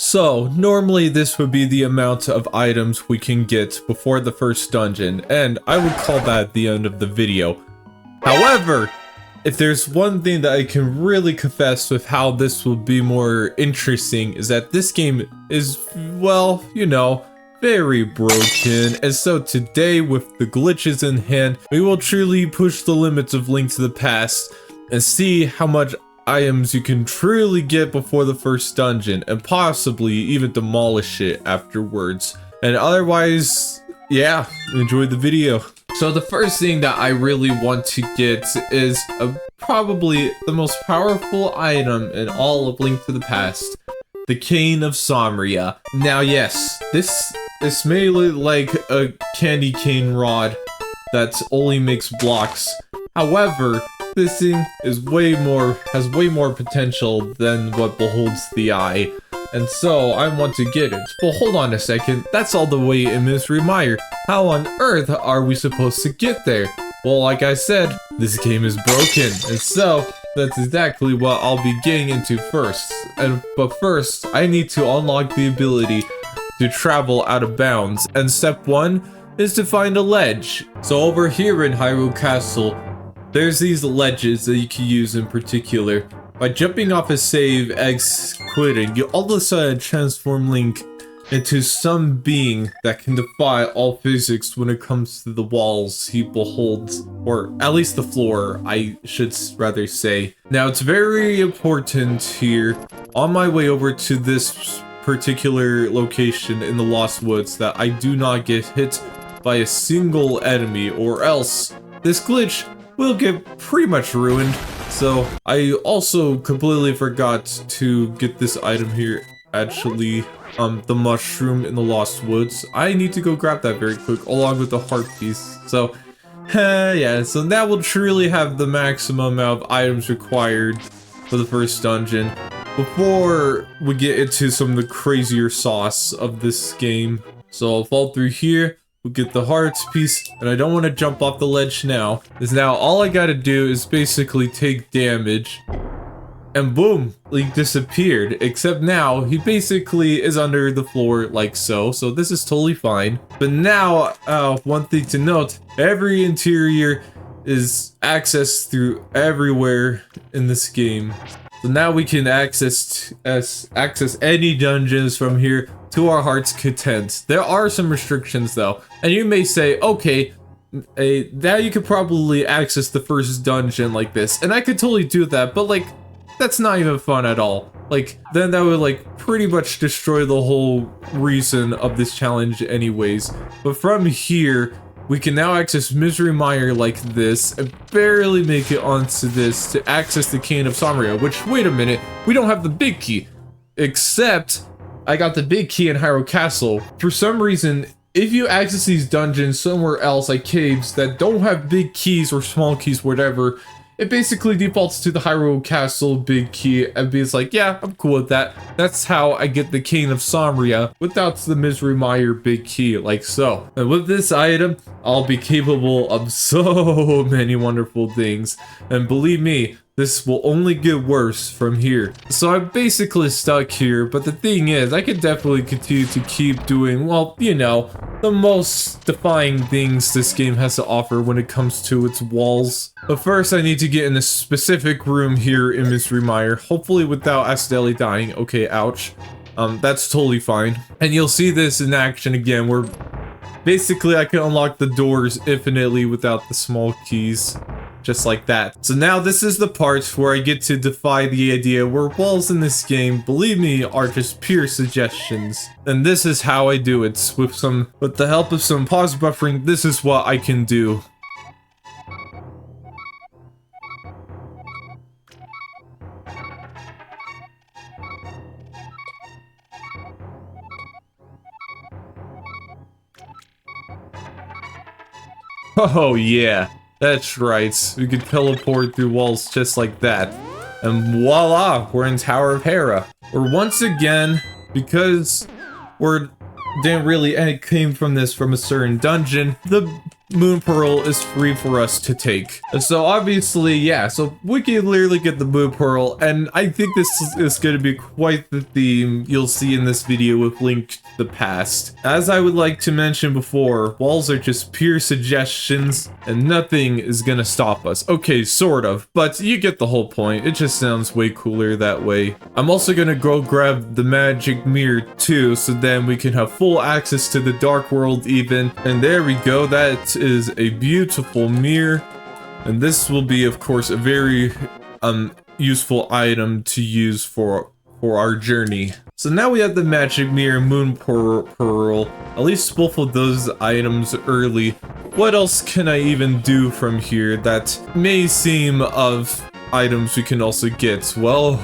So, normally this would be the amount of items we can get before the first dungeon, and I would call that the end of the video. However, if there's one thing that I can really confess with how this will be more interesting is that this game is, well, you know, very broken. And so today, with the glitches in hand, we will truly push the limits of Link to the Past and see how much items you can truly get before the first dungeon and possibly even demolish it afterwards. And otherwise, yeah, enjoy the video. So the first thing that I really want to get is probably the most powerful item in all of Link to the Past, the Cane of Samria. Now yes, this may look like a candy cane rod that only makes blocks. However, this thing is has way more potential than what beholds the eye. And so I want to get it. Well, hold on a second, that's all the way in Mystery Mire. How on earth are we supposed to get there? Well, like I said, this game is broken, and so that's exactly what I'll be getting into first. But first, I need to unlock the ability to travel out of bounds, and step 1 is to find a ledge. So over here in Hyrule Castle, there's these ledges that you can use in particular. By jumping off a save X quitting, you all of a sudden transform Link into some being that can defy all physics when it comes to the walls he beholds, or at least the floor, I should rather say. Now it's very important here, on my way over to this particular location in the Lost Woods, that I do not get hit by a single enemy, or else this glitch will get pretty much ruined. So I also completely forgot to get this item here, actually, the mushroom in the Lost Woods. I need to go grab that very quick along with the heart piece. So yeah, so that will truly have the maximum amount of items required for the first dungeon before we get into some of the crazier sauce of this game. So I'll fall through here. We'll get the hearts piece, and I don't want to jump off the ledge now. Because now all I gotta do is basically take damage, and boom, Link disappeared. Except now, he basically is under the floor like so, so this is totally fine. But now, one thing to note, every interior is accessed through everywhere in this game. So now we can access any dungeons from here to our heart's content. There are some restrictions though, and you may say, okay, now you could probably access the first dungeon like this, and I could totally do that, but like, that's not even fun at all. Like, then that would like pretty much destroy the whole reason of this challenge anyways. But from here, we can now access Misery Mire like this and barely make it onto this to access the Cane of Samria, which, wait a minute, we don't have the big key. Except, I got the big key in Hyrule Castle. For some reason, if you access these dungeons somewhere else, like caves that don't have big keys or small keys, whatever, it basically defaults to the Hyrule Castle big key and be like, yeah, I'm cool with that. That's how I get the Cane of Samria without the Misery Mire big key, like so. And with this item, I'll be capable of so many wonderful things. And believe me, this will only get worse from here. So I'm basically stuck here, but the thing is, I could definitely continue to keep doing, well, you know, the most defying things this game has to offer when it comes to its walls. But first, I need to get in a specific room here in Mystery Mire, hopefully without accidentally dying. Okay, ouch. That's totally fine. And you'll see this in action again, where basically I can unlock the doors infinitely without the small keys. Just like that. So now this is the part where I get to defy the idea where walls in this game, believe me, are just pure suggestions. And this is how I do it. With the help of some pause buffering, this is what I can do. Oh yeah. That's right, we could teleport through walls just like that. And voila, we're in Tower of Hera. Or once again, because didn't really came from a certain dungeon, the Moon Pearl is free for us to take. So obviously, yeah, so we can literally get the Moon Pearl, and I think this is going to be quite the theme you'll see in this video with Link to the Past. As I would like to mention before, walls are just pure suggestions, and nothing is going to stop us. Okay, sort of, but you get the whole point. It just sounds way cooler that way. I'm also going to go grab the magic mirror too, so then we can have full access to the Dark World even. And there we go, that is a beautiful mirror, and this will be of course a very useful item to use for our journey. So now we have the magic mirror, Moon Pearl, at least both of those items early. What else can I even do from here that may seem of items we can also get? Well,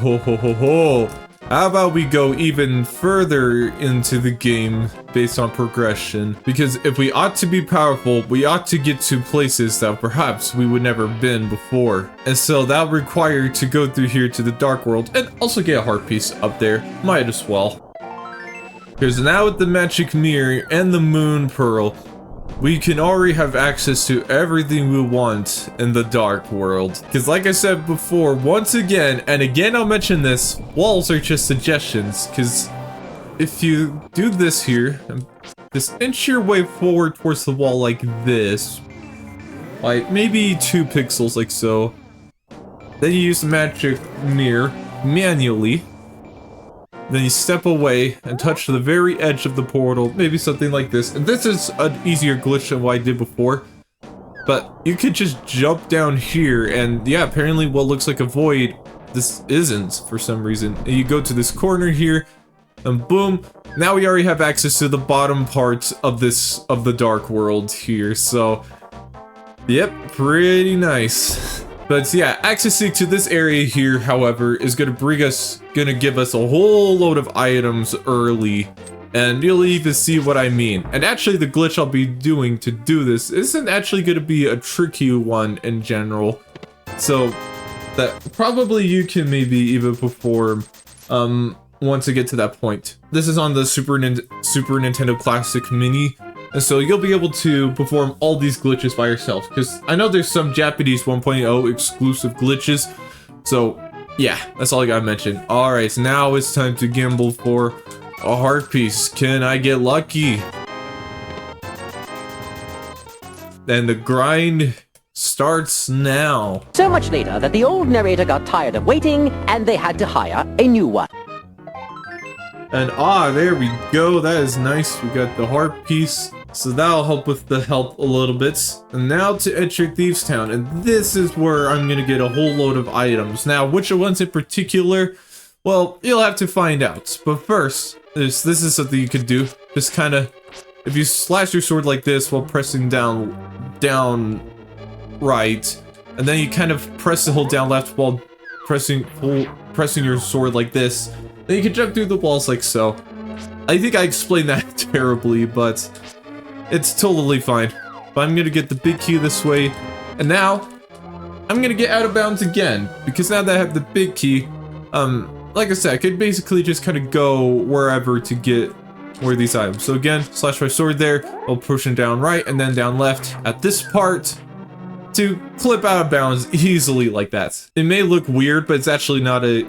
how about we go even further into the game based on progression? Because if we ought to be powerful, we ought to get to places that perhaps we would never been before. And so that'll require to go through here to the Dark World and also get a heart piece up there. Might as well. Because now with the magic mirror and the Moon Pearl, we can already have access to everything we want in the Dark World. Because like I said before, once again, and again I'll mention this, walls are just suggestions. Because if you do this here, just inch your way forward towards the wall like this, like maybe 2 pixels like so. Then you use the magic mirror manually. Then you step away and touch the very edge of the portal, maybe something like this. And this is an easier glitch than what I did before. But you could just jump down here, and yeah, apparently what looks like a void, this isn't for some reason. And you go to this corner here, and boom, now we already have access to the bottom part of the Dark World here. So, yep, pretty nice. But yeah, accessing to this area here, however, is gonna give us a whole load of items early, and you'll even see what I mean. And actually, the glitch I'll be doing to do this isn't actually gonna be a tricky one in general, so that probably you can maybe even perform once you get to that point. This is on the Super Nintendo Classic Mini. And so you'll be able to perform all these glitches by yourself, because I know there's some Japanese 1.0 exclusive glitches. So yeah, that's all I gotta mention. Alright, so now it's time to gamble for a heart piece. Can I get lucky? And the grind starts now. So much later that the old narrator got tired of waiting and they had to hire a new one. And there we go. That is nice. We got the heart piece. So that'll help with the health a little bit. And now to enter Thieves Town. And this is where I'm going to get a whole load of items. Now, which ones in particular? Well, you'll have to find out. But first, this is something you could do. Just kind of, if you slash your sword like this while pressing down right, and then you kind of press and hold down left while pressing your sword like this, then you can jump through the walls like so. I think I explained that terribly, but it's totally fine. But I'm gonna get the big key this way, and now I'm gonna get out of bounds again, because now that I have the big key, like I said, I could basically just kind of go wherever to get these items. So again, slash my sword there, while pushing down right and then down left at this part to flip out of bounds easily like that. It may look weird, but it's actually not a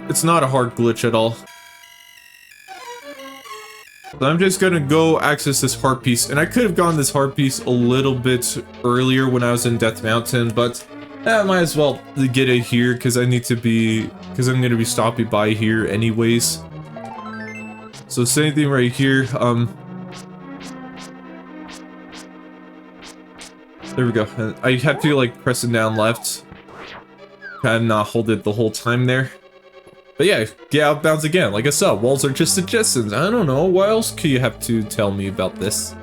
hard glitch at all. So I'm just gonna go access this heart piece, and I could have gotten this heart piece a little bit earlier when I was in Death Mountain, but I might as well get it here because I'm gonna be stopping by here anyways. So same thing right here. There we go. I have to like press it down left, kind of not hold it the whole time there. But yeah, get out of bounds again. Like I said, walls are just suggestions. I don't know, what else could you have to tell me about this?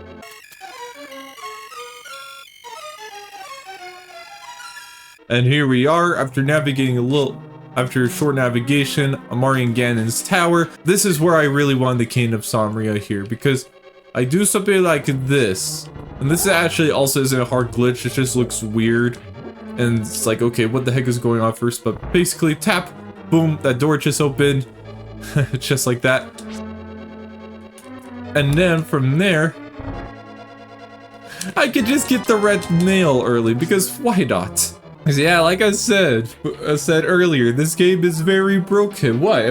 And here we are, after a short navigation, I'm already in Ganon's tower. This is where I really wanted the Cane of Samria here, because I do something like this. And this actually also isn't a hard glitch, it just looks weird. And it's like, okay, what the heck is going on first? But basically, tap, boom, that door just opened. Just like that. And then from there, I could just get the red mail early, because why not? Yeah, like I said earlier, this game is very broken. What,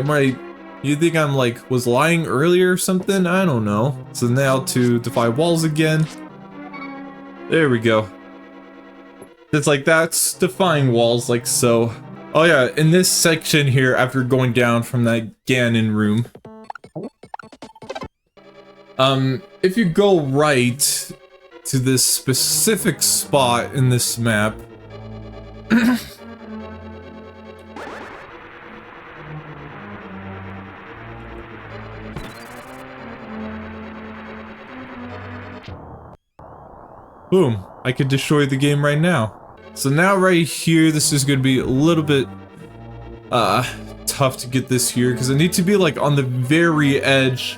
you think I'm like, was lying earlier or something? I don't know. So now to defy walls again. There we go. It's like, that's defying walls like so. Oh yeah, in this section here, after going down from that Ganon room, if you go right to this specific spot in this map, boom, I could destroy the game right now. So now right here, this is going to be a little bit tough to get this here, because I need to be like on the very edge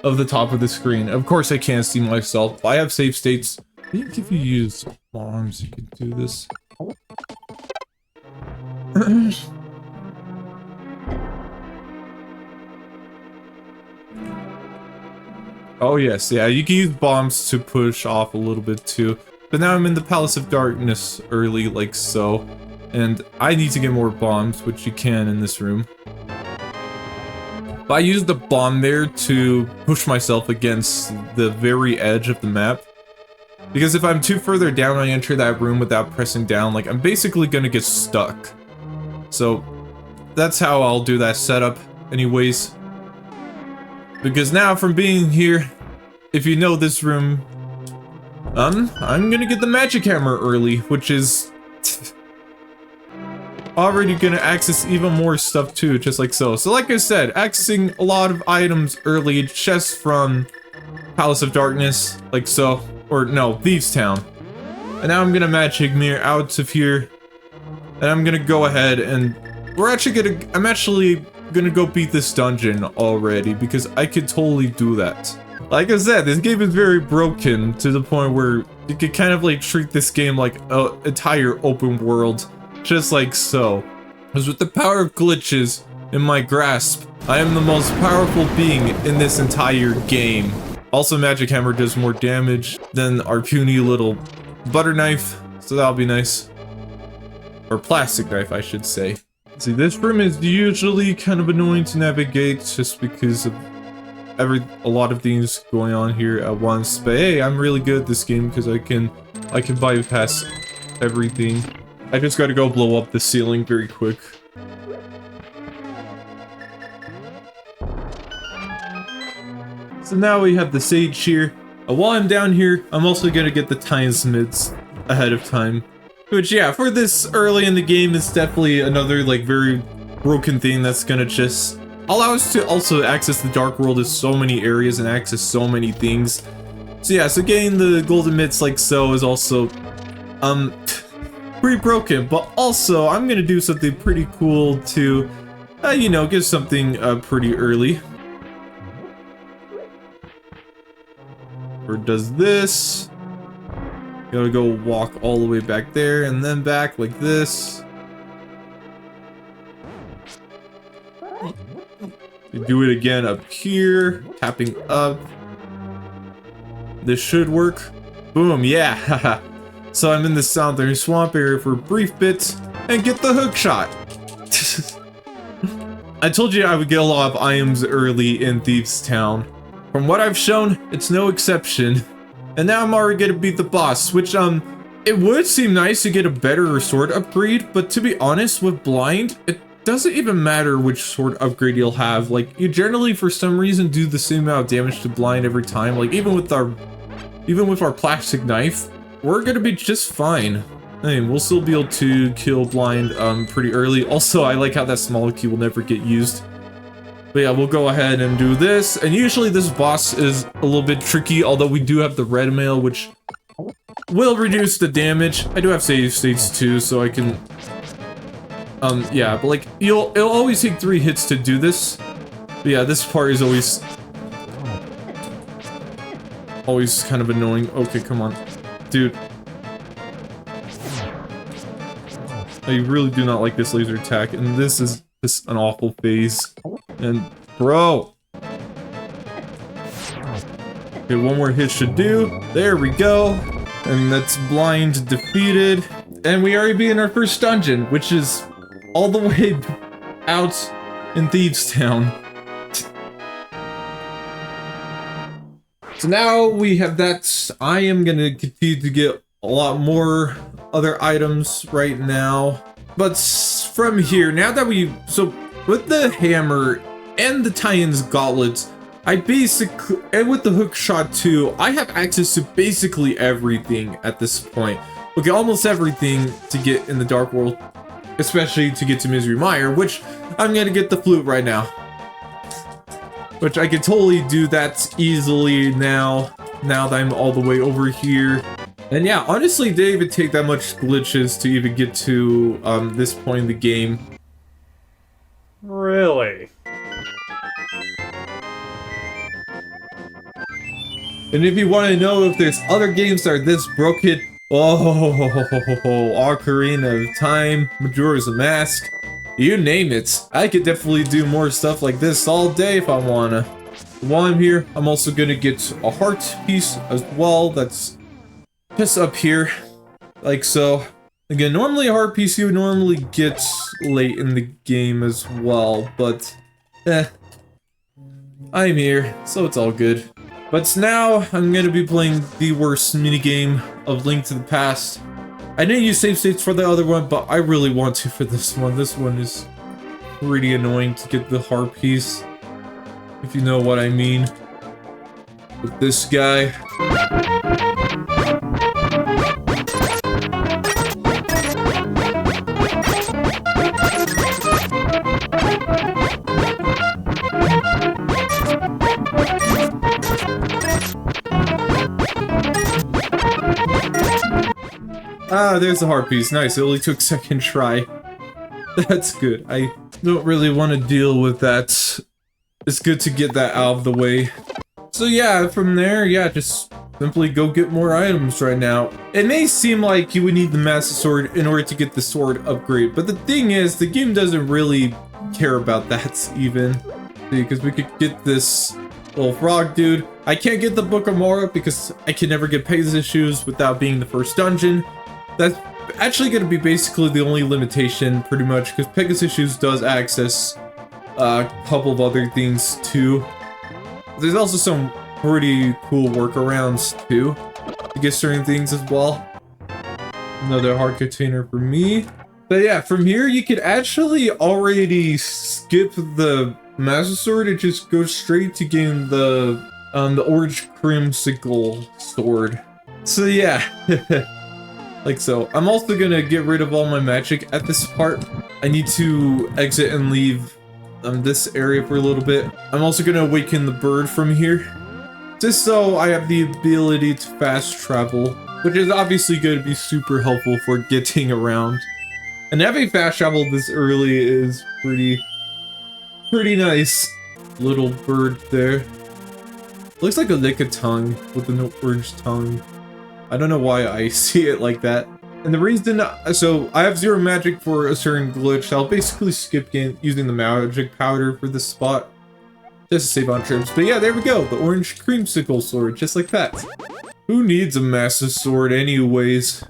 of the top of the screen. Of course I can't see myself. I have save states. I think if you use bombs, you can do this. Oh yes, yeah, you can use bombs to push off a little bit too. But now I'm in the Palace of Darkness early, like so. And I need to get more bombs, which you can in this room. But I used the bomb there to push myself against the very edge of the map. Because if I'm too further down, I enter that room without pressing down, like I'm basically gonna get stuck. So that's how I'll do that setup anyways. Because now from being here, if you know this room, I'm gonna get the magic hammer early, which is already gonna access even more stuff too, just like so. So like I said, accessing a lot of items early just from Palace of Darkness, like so. Or no, Thieves Town. And now I'm gonna magic mirror out of here. And I'm gonna go ahead and I'm actually gonna go beat this dungeon already, because I could totally do that. Like I said, this game is very broken to the point where you could kind of like treat this game like an entire open world, just like so. Because with the power of glitches in my grasp, I am the most powerful being in this entire game. Also, Magic Hammer does more damage than our puny little butter knife, so that'll be nice. Or plastic knife, I should say. See, this room is usually kind of annoying to navigate just because of a lot of things going on here at once. But hey, I'm really good at this game because I can bypass everything. I just gotta go blow up the ceiling very quick. So now we have the sage here. While I'm down here, I'm also gonna get the tinesmiths ahead of time. Which, yeah, for this early in the game, is definitely another, like, very broken thing that's gonna just allow us to also access the Dark World in so many areas and access so many things. So yeah, so getting the golden mitts like so is also, pretty broken, but also I'm gonna do something pretty cool to, you know, get something, pretty early. Or does this. Gotta go walk all the way back there and then back like this. You do it again up here, tapping up. This should work. Boom, yeah, haha. So I'm in the southern swamp area for a brief bit and get the hook shot. I told you I would get a lot of items early in Thieves Town. From what I've shown, it's no exception. And now I'm already gonna beat the boss, which, it would seem nice to get a better sword upgrade, but to be honest, with blind, it doesn't even matter which sword upgrade you'll have. Like, you generally, for some reason, do the same amount of damage to blind every time. Like, even with our plastic knife, we're gonna be just fine. I mean, we'll still be able to kill blind, pretty early. Also, I like how that small key will never get used. But yeah, we'll go ahead and do this. And usually this boss is a little bit tricky, although we do have the red mail, which will reduce the damage. I do have save states too, so I can... yeah, but like, it'll always take 3 hits to do this. But yeah, this part is always kind of annoying. Okay, come on. Dude. I really do not like this laser attack, and this is just an awful phase. And, bro! Okay, one more hit should do. There we go. And that's blind defeated. And we already beat in our first dungeon, which is all the way out in Thieves Town. So now we have that. I am gonna continue to get a lot more other items right now. But from here, now that so with the hammer and the tie-ins gauntlets, I basically, and with the hook shot too, I have access to basically everything at this point. Okay, almost everything to get in the Dark World, especially to get to Misery Mire, which I'm gonna get the flute right now. Which I could totally do that easily now that I'm all the way over here. And yeah, honestly, it didn't even take that much glitches to even get to this point in the game. Really? And if you want to know if there's other games that are this broken, Ocarina of Time, Majora's Mask, you name it. I could definitely do more stuff like this all day if I wanna. While I'm here, I'm also gonna get a heart piece as well. That's just up here, like so. Again, normally a heart piece you would normally get late in the game as well, but I'm here, so it's all good. But now I'm gonna be playing the worst minigame of Link to the Past. I didn't use save states for the other one, but I really want to for this one. This one is pretty annoying to get the heart piece, if you know what I mean. With this guy. Ah, there's the heart piece. Nice, it only took second try. That's good. I don't really want to deal with that. It's good to get that out of the way. So yeah, from there, yeah, just simply go get more items right now. It may seem like you would need the Master Sword in order to get the sword upgrade, but the thing is, the game doesn't really care about that even. Because we could get this little frog dude. I can't get the Book of Mora because I can never get Pegasus shoes without being the first dungeon. That's actually going to be basically the only limitation, pretty much, because Pegasus shoes does access a couple of other things too. There's also some pretty cool workarounds too to get certain things as well. Another heart container for me. But yeah, from here you could actually already skip the Master Sword and just go straight to getting the orange creamsicle sword. So yeah. Like so. I'm also gonna get rid of all my magic at this part. I need to exit and leave this area for a little bit. I'm also gonna awaken the bird from here, just so I have the ability to fast travel, which is obviously going to be super helpful for getting around. And having fast travel this early is pretty nice. Little bird there. Looks like a lickitung with an orange tongue. I don't know why I see it like that. And the reason, so I have 0 magic for a certain glitch. I'll basically skip using the magic powder for this spot. Just to save on trips. But yeah, there we go. The orange creamsicle sword, just like that. Who needs a Master Sword anyways?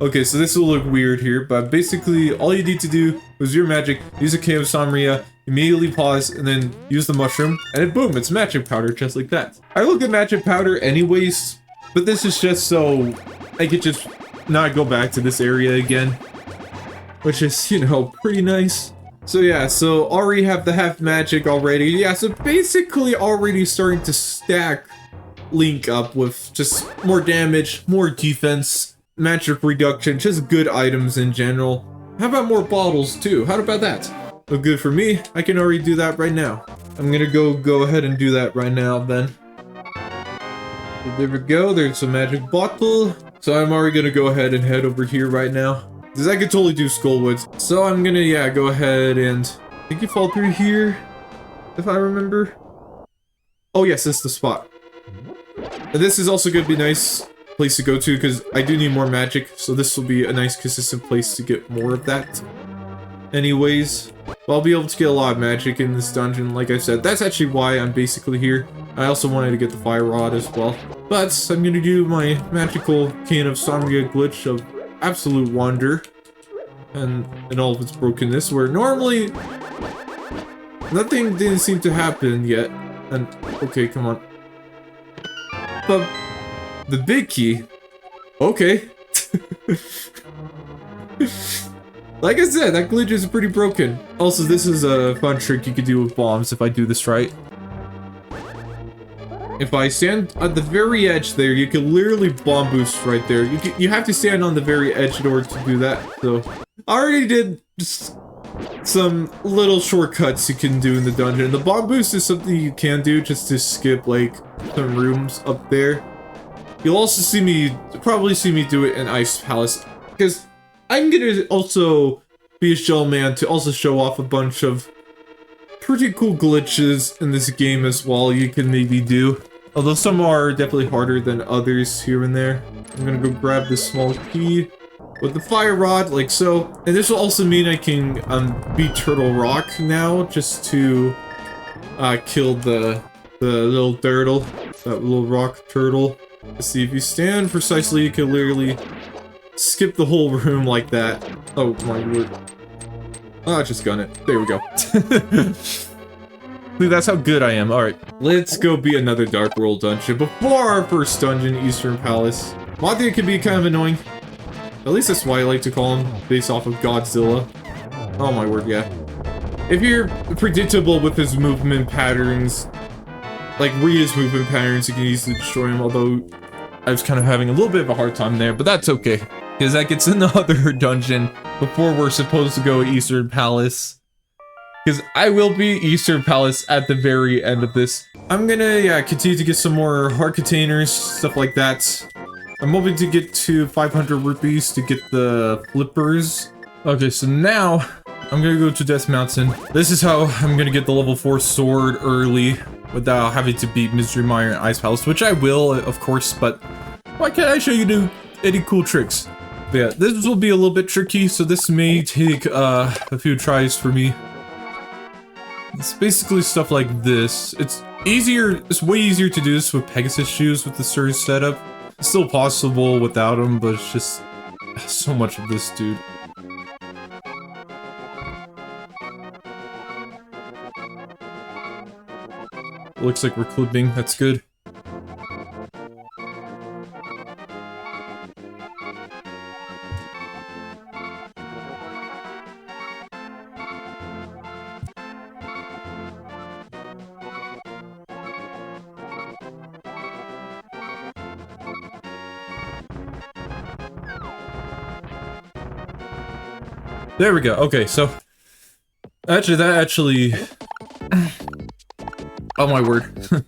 Okay, so this will look weird here, but basically all you need to do with your magic, use a Chaos Samria, immediately pause, and then use the mushroom, and then boom, it's magic powder, just like that. I look at magic powder anyways, but this is just so I could just not go back to this area again, which is, you know, pretty nice. So yeah, so already have the half magic already. Yeah, so basically already starting to stack Link up with just more damage, more defense, magic reduction, just good items in general. How about more bottles too? How about that? Look good for me. I can already do that right now. I'm gonna go ahead and do that right now then. So there we go, there's a magic bottle. So I'm already gonna go ahead and head over here right now, because I could totally do Skullwoods. So I'm gonna, yeah, go ahead and I think you fall through here, if I remember. Oh yes, this is the spot. And this is also gonna be a nice place to go to, because I do need more magic, so this will be a nice consistent place to get more of that. Anyways, well, I'll be able to get a lot of magic in this dungeon, like I said. That's actually why I'm basically here. I also wanted to get the fire rod as well. But I'm gonna do my magical Cane of Samria glitch of absolute wonder. And in all of its brokenness, where normally nothing didn't seem to happen yet. And okay, come on. But the big key, okay. Like I said, that glitch is pretty broken. Also, this is a fun trick you could do with bombs if I do this right. If I stand at the very edge there, you can literally bomb boost right there. You have to stand on the very edge in order to do that. So I already did just some little shortcuts you can do in the dungeon. The bomb boost is something you can do just to skip like some rooms up there. You'll also probably see me do it in Ice Palace, because I'm gonna also be a shell man to also show off a bunch of pretty cool glitches in this game as well you can maybe do. Although some are definitely harder than others here and there. I'm gonna go grab this small key with the fire rod, like so. And this will also mean I can beat Turtle Rock now, just to kill the little turtle, that little rock turtle. Let's see, if you stand precisely, you can literally skip the whole room like that. Oh my word. Oh, I just gun it. There we go. Dude, that's how good I am. Alright, let's go be another Dark World dungeon before our first dungeon, Eastern Palace. Mothia can be kind of annoying. At least that's why I like to call him, based off of Godzilla. Oh my word, yeah. If you're predictable with his movement patterns, like Rita's movement patterns, you can easily destroy him, although I was kind of having a little bit of a hard time there, but that's okay. Because that gets in the other dungeon before we're supposed to go Eastern Palace. Because I will be Eastern Palace at the very end of this. I'm gonna, yeah, continue to get some more heart containers, stuff like that. I'm hoping to get to 500 rupees to get the flippers. Okay, so now I'm gonna go to Death Mountain. This is how I'm gonna get the level 4 sword early without having to beat Mystery Mire and Ice Palace, which I will, of course, but why can't I show you any cool tricks? But yeah, this will be a little bit tricky, so this may take a few tries for me. It's basically stuff like this. It's way easier to do this with Pegasus shoes with the Surge setup. It's still possible without them, but it's just so much of this, dude. Looks like we're clipping, that's good. There we go. Okay, so actually oh my word.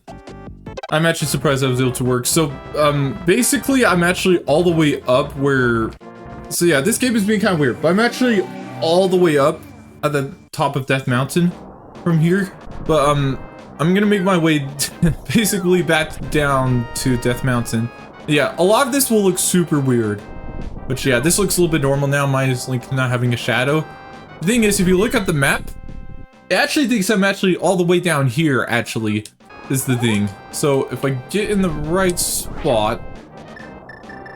I'm actually surprised that was able to work. So basically I'm actually all the way up where, so yeah, this game is being kind of weird, but I'm actually all the way up at the top of Death Mountain from here, but I'm gonna make my way basically back down to Death Mountain. Yeah, a lot of this will look super weird. But yeah, this looks a little bit normal now, minus Link not having a shadow. The thing is, if you look at the map, it actually thinks I'm actually all the way down here, actually, is the thing. So if I get in the right spot,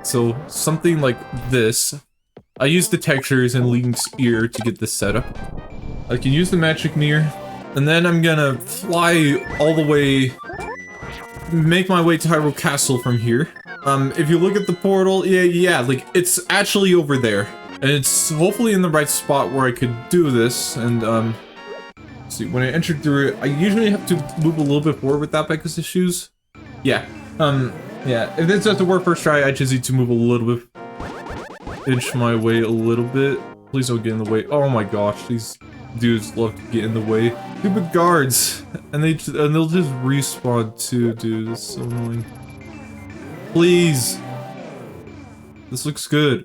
so something like this, I use the textures in Link's ear to get this set up. I can use the magic mirror, and then I'm gonna fly all the way, make my way to Hyrule Castle from here. If you look at the portal, yeah, like, it's actually over there. And it's hopefully in the right spot where I could do this, and, see, when I enter through it, I usually have to move a little bit forward without Pegasus shoes. Yeah, yeah, if this doesn't work first try, I just need to move a little bit, inch my way a little bit. Please don't get in the way. Oh my gosh, these dudes love to get in the way. Stupid guards, and they'll just respawn too, dude, it's so annoying. Please. This looks good.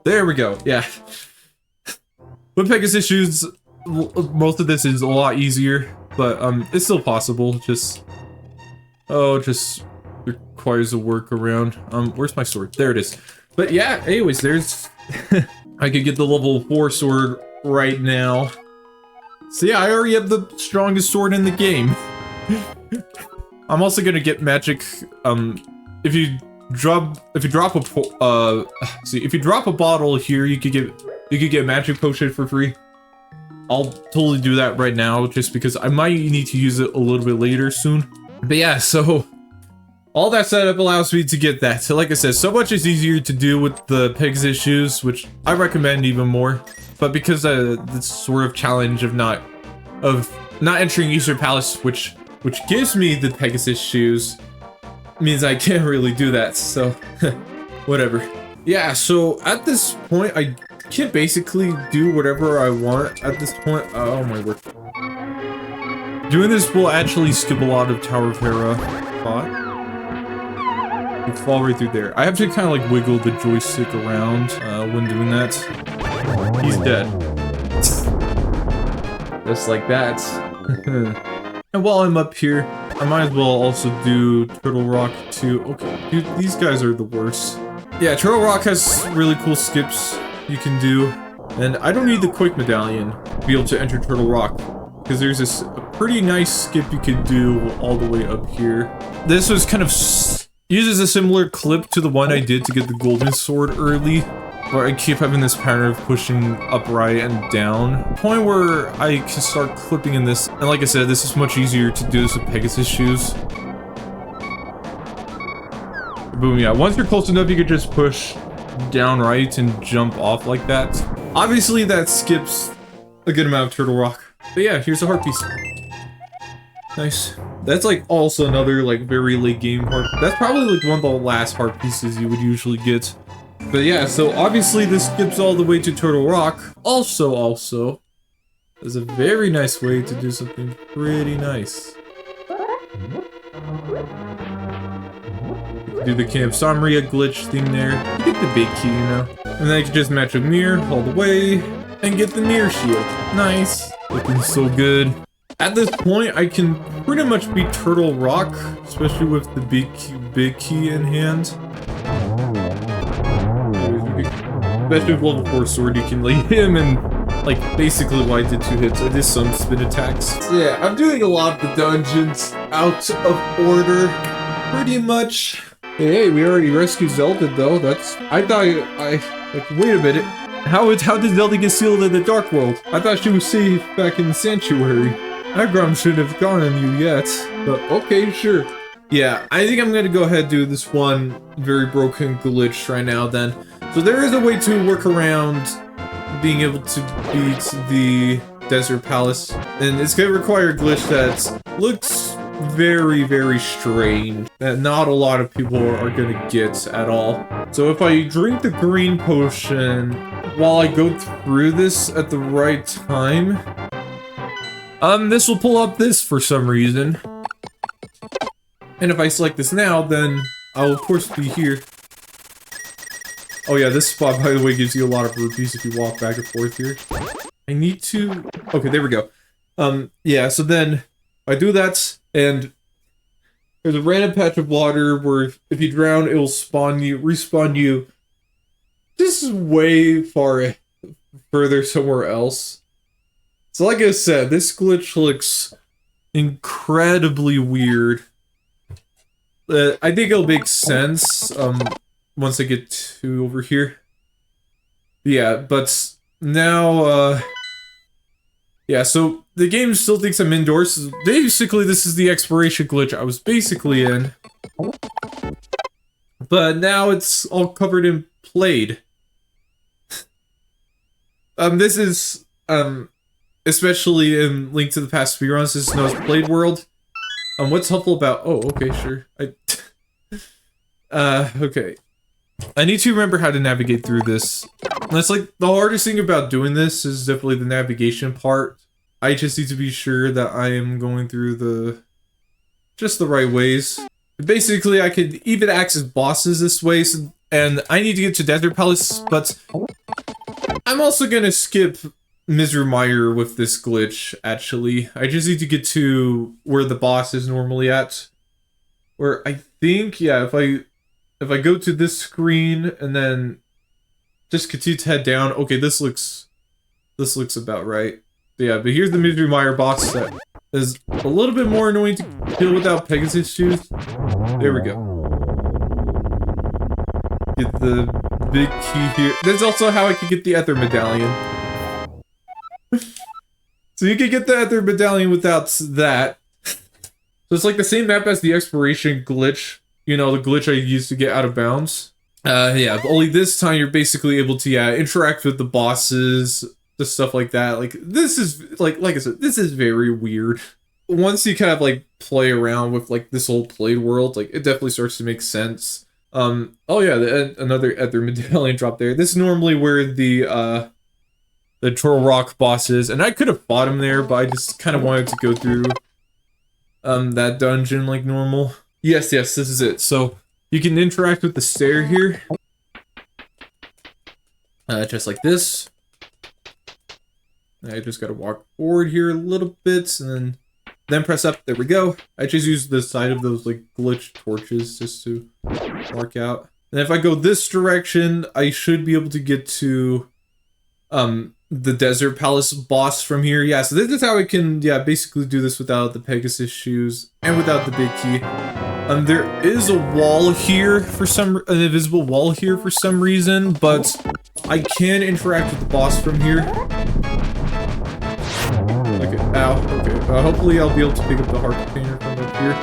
There we go. Yeah. With Pegasus shoes, most of this is a lot easier, but it's still possible. Just requires a workaround. Where's my sword? There it is. But yeah, anyways, there's I could get the level 4 sword right now. So yeah, I already have the strongest sword in the game. I'm also gonna get magic if you drop a bottle here, you could get a magic potion for free. I'll totally do that right now, just because I might need to use it a little bit later soon. But yeah, so all that setup allows me to get that. So like I said, so much is easier to do with the Pegasus shoes, which I recommend even more. But because this sort of challenge of not entering Eastern Palace, which gives me the Pegasus shoes, means I can't really do that. So whatever. Yeah. So at this point, I can basically do whatever I want at this point. Oh my word. Doing this will actually skip a lot of Tower of Hera. You fall right through there. I have to kind of like wiggle the joystick around when doing that. He's dead. Just like that. And while I'm up here, I might as well also do Turtle Rock too. Okay, dude, these guys are the worst. Yeah, Turtle Rock has really cool skips you can do. And I don't need the Quick Medallion to be able to enter Turtle Rock, because there's this pretty nice skip you could do all the way up here. This was kind of uses a similar clip to the one I did to get the golden sword early, where I keep having this pattern of pushing upright and down. Point where I can start clipping in this, and like I said, this is much easier to do this with Pegasus shoes. Boom, yeah, once you're close enough, you can just push down right and jump off like that. Obviously, that skips a good amount of Turtle Rock. But yeah, here's a heart piece. Nice. That's like also another like very late game heart. That's probably like one of the last heart pieces you would usually get. But yeah, so obviously this skips all the way to Turtle Rock. Also, is a very nice way to do something pretty nice. You can do the Camp Samria glitch thing there. You get the big key, you know. And then you can just match a mirror all the way and get the mirror shield. Nice. Looking so good. At this point, I can pretty much beat Turtle Rock, especially with the big key in hand. Especially with level 4 sword, you can lead him and like basically what I did 2 hits. I did some spin attacks. So yeah, I'm doing a lot of the dungeons out of order, pretty much. Hey, we already rescued Zelda though. I thought like wait a minute. How did Zelda get sealed in the Dark World? I thought she was safe back in the Sanctuary. Agrom shouldn't have gone on you yet, but okay, sure. Yeah, I think I'm gonna go ahead and do this one very broken glitch right now then. So there is a way to work around being able to beat the Desert Palace, and it's gonna require a glitch that looks very, very strange, that not a lot of people are gonna get at all. So if I drink the green potion while I go through this at the right time, this will pull up this for some reason. And if I select this now, then I'll of course be here. Oh yeah, this spot, by the way, gives you a lot of rupees if you walk back and forth here. I need to... Okay, there we go. Yeah, so then I do that, and there's a random patch of water where if you drown, it will respawn you just way further somewhere else. So like I said, this glitch looks incredibly weird. I think it'll make sense once I get to over here. Yeah, but now, yeah, so the game still thinks I'm indoors. Basically, this is the exploration glitch I was basically in. But now it's all covered in Plaid. This is, especially in Link to the Past speedruns, this is known as Plaid World. What's helpful about... Oh, okay, sure. Okay. I need to remember how to navigate through this. And that's like, the hardest thing about doing this is definitely the navigation part. I just need to be sure that I am going through just the right ways. Basically, I could even access bosses this way, and I need to get to Desert Palace, but I'm also gonna skip Misery Mire with this glitch, actually. I just need to get to where the boss is normally at. Where I think, yeah, if I go to this screen and then just continue to head down, okay, this looks about right. Yeah, but here's the Misery Mire boss that is a little bit more annoying to kill without Pegasus shoes. There we go. Get the big key here. That's also how I could get the Ether Medallion. So you could get the Ether Medallion without that. So it's like the same map as the exploration glitch. You know, the glitch I used to get out of bounds. Yeah, but only this time you're basically able to, yeah, interact with the bosses, just stuff like that. Like, this is, like I said, this is very weird. Once you kind of, like, play around with, like, this whole Plaid World, like, it definitely starts to make sense. Oh yeah, another Ether Medallion drop there. This is normally where the Troll Rock boss is, and I could have fought him there, but I just kind of wanted to go through, that dungeon like normal. Yes, this is it. So, you can interact with the stair here. Just like this. I just gotta walk forward here a little bit, and then press up. There we go. I just use the side of those, like, glitch torches just to mark out. And if I go this direction, I should be able to get to, the Desert Palace boss from here. Yeah, so this is how I can, yeah, basically do this without the Pegasus shoes and without the big key. There is a wall here for an invisible wall here for some reason, but I can interact with the boss from here. Okay, ow, okay. Hopefully I'll be able to pick up the heart container from up here.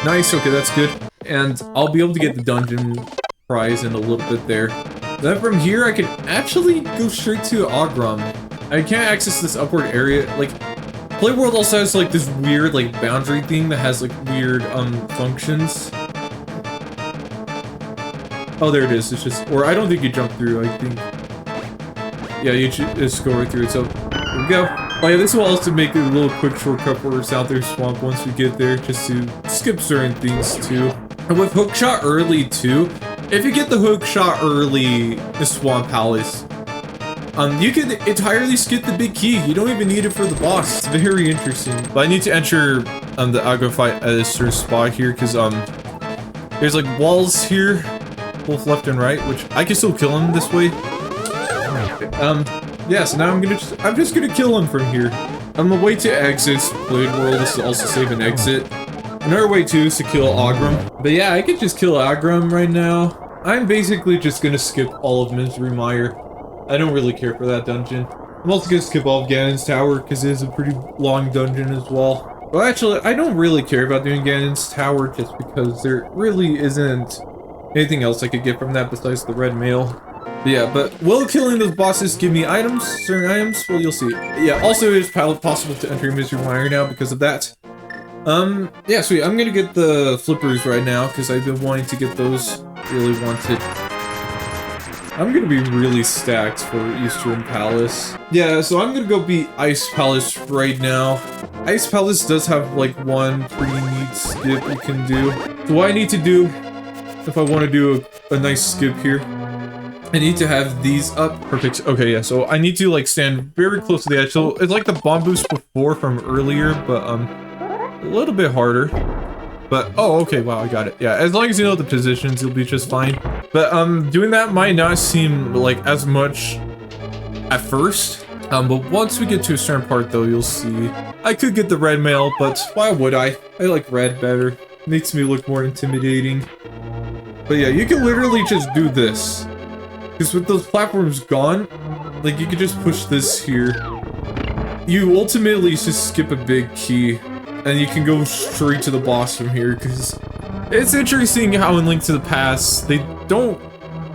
Nice, okay, that's good. And I'll be able to get the dungeon prize in a little bit there. Then from here, I can actually go straight to Agram. I can't access this upward area, like, Plaid World also has, like, this weird, like, boundary thing that has, like, weird, functions. Oh, there it is. It's just, or I don't think you jump through, I think. Yeah, you just go right through it, so, there we go. Oh yeah, this will also make a little quick shortcut for South Air Swamp once we get there, just to skip certain things, too. And with Hookshot early, too, if you get the Hookshot early in Swamp Palace, you can entirely skip the big key. You don't even need it for the boss. It's very interesting. But I need to enter the Agofight at a certain spot here, because there's like walls here, both left and right, which I can still kill him this way. Yeah, so now I'm just gonna kill him from here. On the way to exit Plaid World is to also save an exit. Another way too is to kill Agram. But yeah, I could just kill Agram right now. I'm basically just gonna skip all of Misery Mire. I don't really care for that dungeon. I'm also gonna skip all of Ganon's Tower, because it is a pretty long dungeon as well. Well, actually, I don't really care about doing Ganon's Tower, just because there really isn't anything else I could get from that besides the red mail. But yeah, but will killing those bosses give me items? Certain items? Well, you'll see. Yeah, also it is possible to enter Misery Mire now because of that. Yeah, sweet. I'm gonna get the flippers right now, because I've been wanting to get those. Really wanted. I'm gonna be really stacked for Eastern Palace. Yeah, so I'm gonna go beat Ice Palace right now. Ice Palace does have, like, one pretty neat skip you can do. So what I need to do, if I want to do a nice skip here, I need to have these up. Perfect. Okay, yeah, so I need to, like, stand very close to the edge. So it's like the bomb boost before from earlier, but, a little bit harder. But, oh, okay, wow, I got it. Yeah, as long as you know the positions, you'll be just fine. But, doing that might not seem, like, as much at first. But once we get to a certain part, though, you'll see. I could get the red mail, but why would I? I like red better. Makes me look more intimidating. But yeah, you can literally just do this. Because with those platforms gone, like, you can just push this here. You ultimately just skip a big key. And you can go straight to the boss from here, because it's interesting how in Link to the Past, they don't...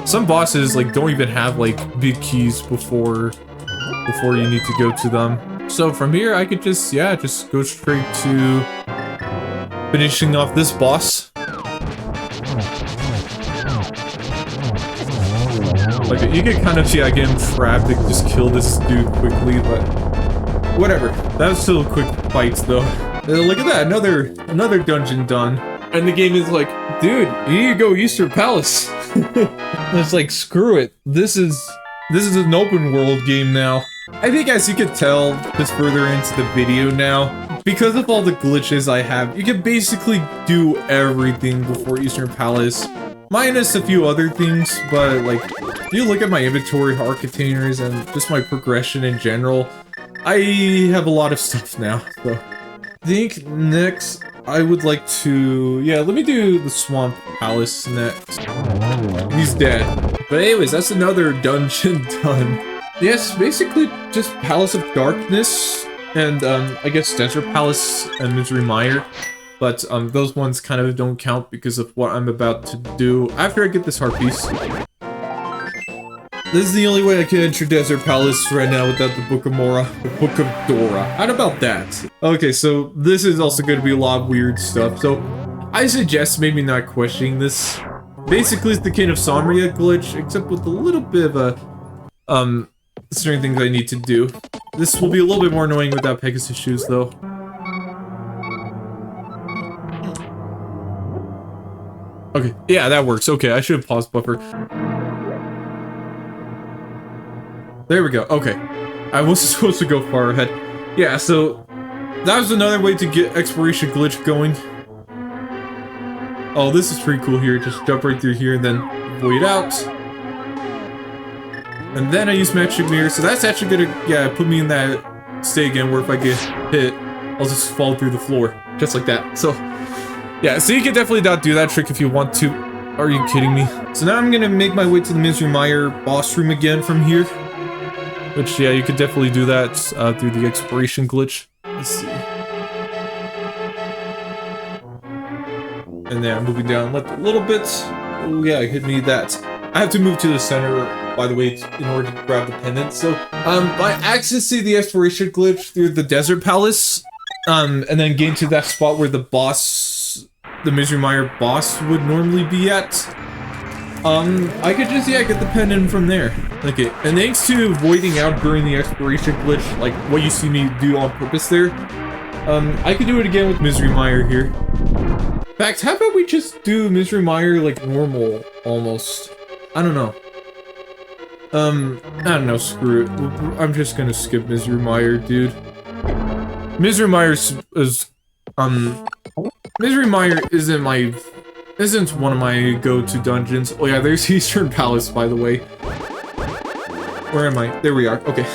Some bosses, like, don't even have, like, big keys before you need to go to them. So from here, I could just, yeah, just go straight to finishing off this boss. Like, you can kind of see I get him trapped, and just kill this dude quickly, but whatever. That was still a quick fight, though. Look at that, another dungeon done. And the game is like, dude, you need to go Eastern Palace. It's like, screw it. This is an open world game now. I think as you can tell, just further into the video now, because of all the glitches I have, you can basically do everything before Eastern Palace. Minus a few other things, but like, if you look at my inventory, heart containers, and just my progression in general, I have a lot of stuff now, so. I think next, I would like to... Yeah, let me do the Swamp Palace next. He's dead. But anyways, that's another dungeon done. Yes, basically just Palace of Darkness and I guess Desert Palace and Misery Mire. But those ones kind of don't count because of what I'm about to do after I get this heart piece. This is the only way I can enter Desert Palace right now without the Book of Mora. The Book of Dora. How about that? Okay, so this is also going to be a lot of weird stuff. So I suggest maybe not questioning this. Basically, it's the King of Samria glitch, except with a little bit of a, certain things I need to do. This will be a little bit more annoying without Pegasus shoes, though. Okay, yeah, that works. Okay, I should have paused buffer. There we go. Okay. I wasn't supposed to go far ahead. Yeah, so that was another way to get exploration glitch going. Oh, this is pretty cool here. Just jump right through here and then void out. And then I use magic mirror, so that's actually gonna, yeah, put me in that state again where if I get hit, I'll just fall through the floor. Just like that. So, yeah, so you can definitely not do that trick if you want to. Are you kidding me? So now I'm gonna make my way to the Misery Mire boss room again from here. Which, yeah, you could definitely do that through the exploration glitch. Let's see. And then I'm moving down left a little bit. Oh yeah, I could need that. I have to move to the center, by the way, in order to grab the pendant. So, by accessing the exploration glitch through the Desert Palace, and then getting to that spot where the boss, the Misery Mire boss would normally be at, I could just, yeah, get the pendant from there. Okay, and thanks to voiding out during the exploration glitch, like what you see me do on purpose there, I could do it again with Misery Mire here. In fact, how about we just do Misery Mire like normal, almost? I don't know. I don't know, screw it. I'm just gonna skip Misery Mire, dude. Misery Mire Misery Mire isn't one of my go-to dungeons. Oh yeah, there's Eastern Palace, by the way. Where am I? There we are. Okay.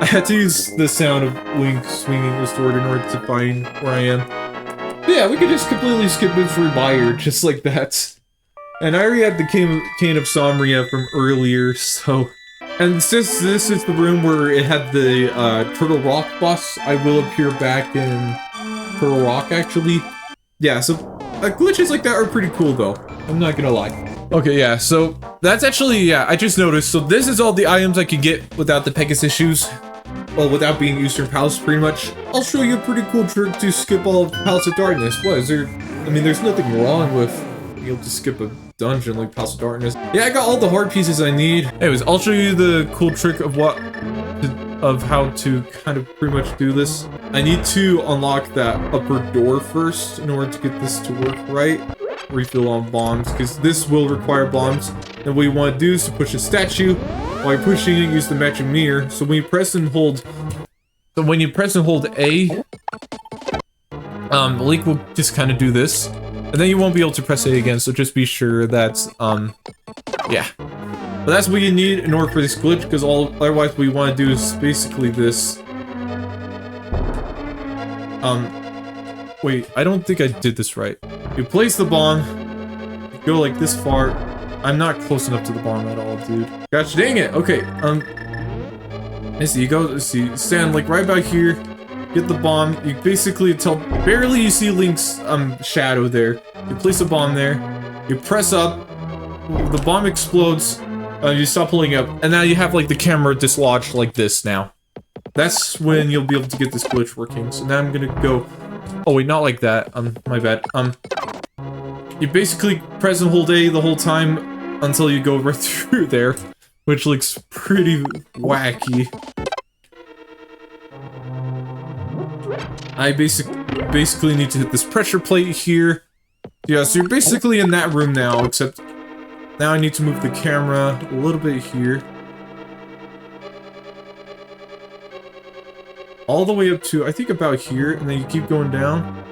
I had to use the sound of Link swinging his sword in order to find where I am. But yeah, we could just completely skip Misery Mire, just like that. And I already had the King of Samria from earlier, so... And since this is the room where it had the Turtle Rock boss, I will appear back in Turtle Rock, actually. Yeah, so glitches like that are pretty cool, though. I'm not gonna lie. Okay, yeah, so that's actually, yeah, I just noticed. So this is all the items I could get without the Pegasus shoes. Well, without being Eastern Palace, pretty much. I'll show you a pretty cool trick to skip all of Palace of Darkness. What, is there... I mean, there's nothing wrong with being able to skip a dungeon like Palace of Darkness. Yeah, I got all the heart pieces I need. Anyways, I'll show you the cool trick of how to kind of pretty much do this. I need to unlock that upper door first in order to get this to work right. Refill on bombs, because this will require bombs. And what you want to do is to push a statue. While you're pushing it, use the magic mirror. So when you press and hold... So when you press and hold A... Link will just kind of do this. And then you won't be able to press A again, so just be sure that, yeah. But that's what you need in order for this glitch, because otherwise what you want to do is basically this. Wait, I don't think I did this right. You place the bomb, you go like this far. I'm not close enough to the bomb at all, dude. Gosh dang it, okay, let's see, you go, let's see, stand like right about here, get the bomb, you basically barely you see Link's, shadow there. You place a bomb there, you press up, the bomb explodes, you stop pulling up, and now you have like the camera dislodged like this now. That's when you'll be able to get this glitch working. So now I'm gonna go, oh wait, not like that, my bad. You basically press and hold A the whole time until you go right through there, which looks pretty wacky. I basically need to hit this pressure plate here. Yeah, so you're basically in that room now, except now I need to move the camera a little bit here. All the way up to, I think about here, and then you keep going down.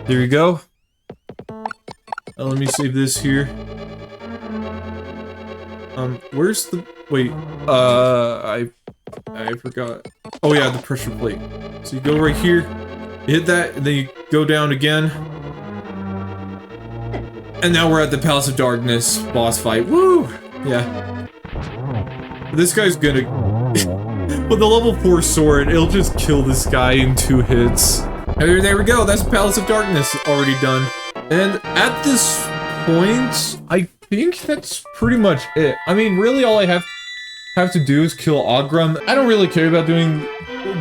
There you go. Let me save this here. Where's the, wait, I forgot. Oh yeah, the pressure plate. So you go right here, you hit that, and then you go down again. And now we're at the Palace of Darkness boss fight. Woo! Yeah. This guy's gonna... With the level 4 sword, it'll just kill this guy in 2 hits. And there we go, that's Palace of Darkness already done. And at this point, I think that's pretty much it. I mean, really all I have to do is kill Ogram. I don't really care about doing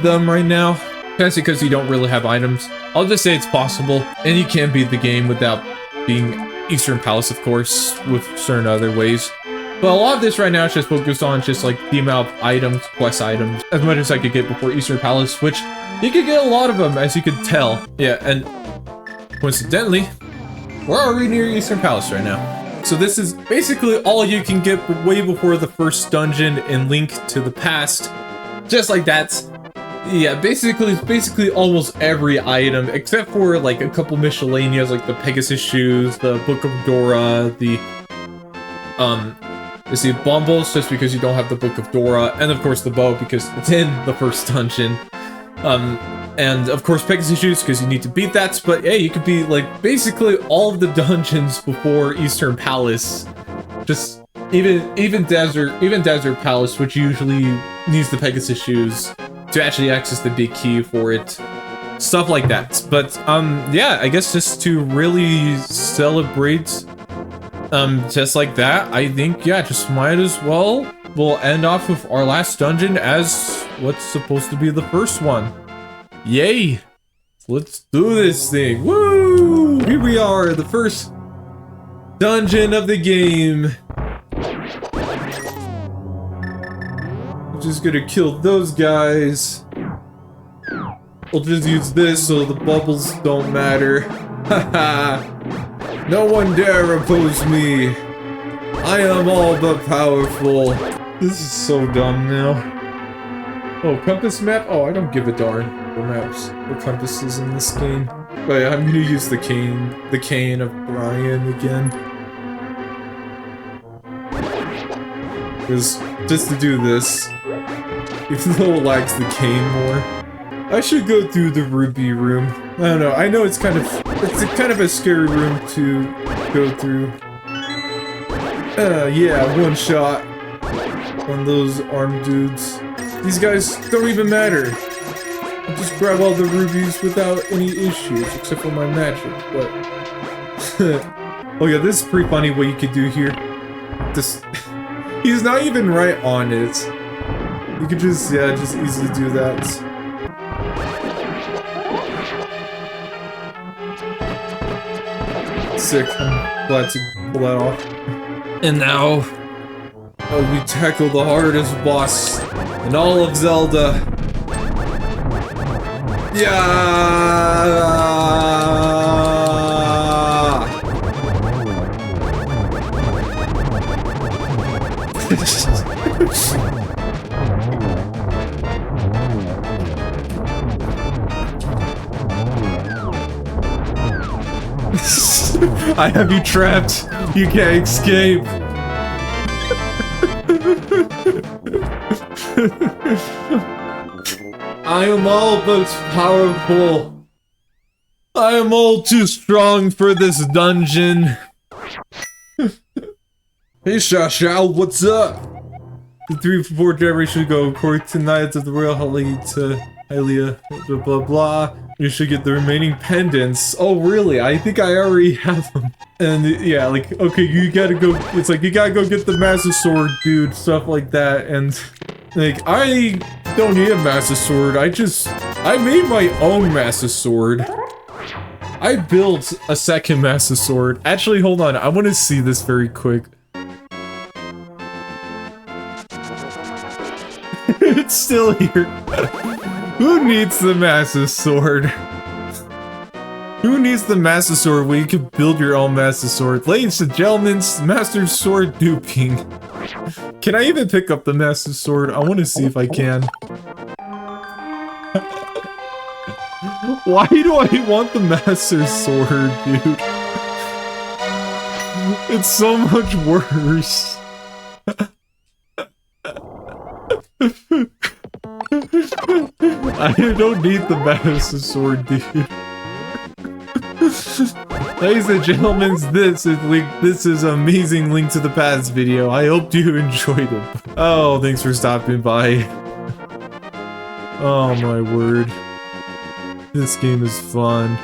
them right now. That's because you don't really have items. I'll just say it's possible, and you can beat the game without being Eastern Palace, of course, with certain other ways. But a lot of this right now is just focused on just like the amount of items, quest items, as much as I could get before Eastern Palace, which you could get a lot of them, as you could tell. Yeah, and coincidentally, we're already near Eastern Palace right now. So this is basically all you can get way before the first dungeon in Link to the Past. Just like that. Yeah, basically almost every item, except for like a couple miscellaneous, like the Pegasus shoes, the Book of Dora, the Bombos, just because you don't have the Book of Dora, and of course the bow, because it's in the first dungeon. And of course Pegasus shoes, because you need to beat that, but hey, you could beat like basically all of the dungeons before Eastern Palace. Just even Desert Palace, which usually needs the Pegasus shoes to actually access the big key for it. Stuff like that. But yeah, I guess just to really celebrate just like that, I think, yeah, just might as well, we'll end off with our last dungeon as what's supposed to be the first one. Yay! Let's do this thing. Woo! Here we are, the first dungeon of the game. I'm just gonna kill those guys. We'll just use this so the bubbles don't matter. Haha! No one dare oppose me! I am all but powerful. This is so dumb now. Oh, compass map? Oh, I don't give a darn for maps or compasses in this game. But yeah, I'm gonna use the cane of Brian again. Because just to do this, even though it lags the cane more, I should go through the ruby room. I don't know, I know it's kind of a scary room to go through. Yeah, one shot on those armed dudes. These guys don't even matter. I just grab all the rubies without any issues, except for my magic, but... Oh yeah, this is pretty funny what you could do here. Just... He's not even right on it. You could just, yeah, just easily do that. Sick. I'm glad to pull that off. And now, we tackle the hardest boss in all of Zelda. Yeah! I have you trapped. You can't escape. I am all but powerful. I am all too strong for this dungeon. Hey Shao, what's up? The 3-4 generation should go according to Knights of the Royal Hylia, blah blah blah. You should get the remaining pendants. Oh really? I think I already have them. And yeah, like, okay, you gotta go, it's like, you gotta go get the Master Sword, dude, stuff like that, and, like, I don't need a Master Sword, I made my own Master Sword. I built a second Master Sword. Actually, hold on, I want to see this very quick. It's still here. Who needs the Master Sword? Who needs the Master Sword when you can build your own Master Sword? Ladies and gentlemen, Master Sword duping. Can I even pick up the Master Sword? I want to see if I can. Why do I want the Master Sword, dude? It's so much worse. I don't need the Master Sword, dude. Ladies and gentlemen, this is amazing Link to the Past video. I hope you enjoyed it. Oh, thanks for stopping by. Oh my word. This game is fun.